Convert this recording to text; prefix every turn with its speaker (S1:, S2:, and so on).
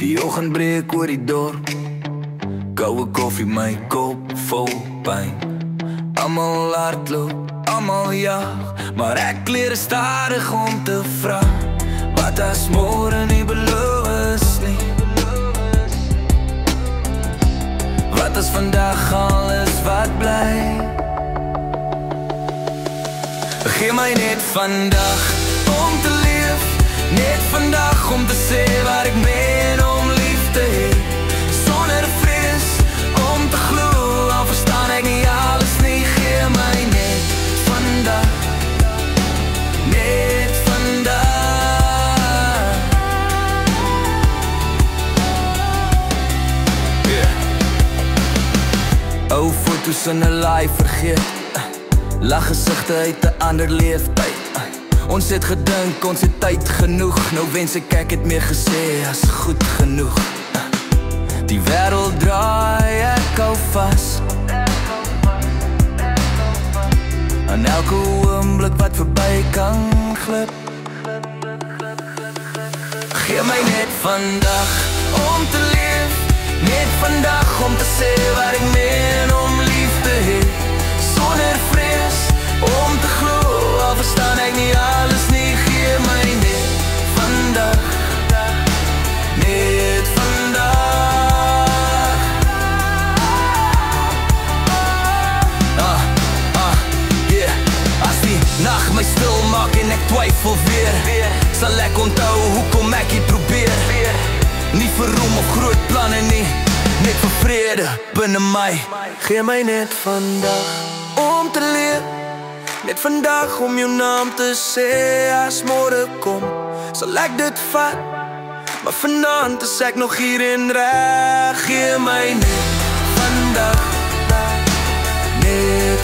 S1: Die oggend breek oor die dorp, koue koffie, my kop vol pyn. Almal hardloop, almal jag, maar ek leer stadig om te vra, wat as môre nie beloof is nie? Wat as vandag alles wat bly? Gee my net vandag om te leef, net vandag om te sê wat ek meen om lief te hê, sonder vrees om te glo, al verstaan ek nie alles nie. Gee my net vandag, net vandag. Ou foto's in 'n laai vergeet, lag gesigte uit 'n ander leeftyd. Ons het gedink, ons het tyd genoeg, nou wens ek het meer gesê as goed genoeg. Die wêreld draai, ek hou vas aan elke oomblik wat verby kan glip. Gee my net vandag om te leef, net vandag om te sê wat ek meen om lief te hê, sonder vrees om te glo, al verstaan ek nie alles nie. Gee my net vandag, net vandag. Yeah. As die nacht my stil maak en ek twyfel weer, sal ek onthou hoekom ek het probeer. Nie vir roem of groot planne nie, net vir vrede binne my. Gee my net vandag om te leef, net vandag om jou naam te sê. As môre kom, sal ek dit vat, maar vanaand is ek nog hier en reg. Gee my net vandag, net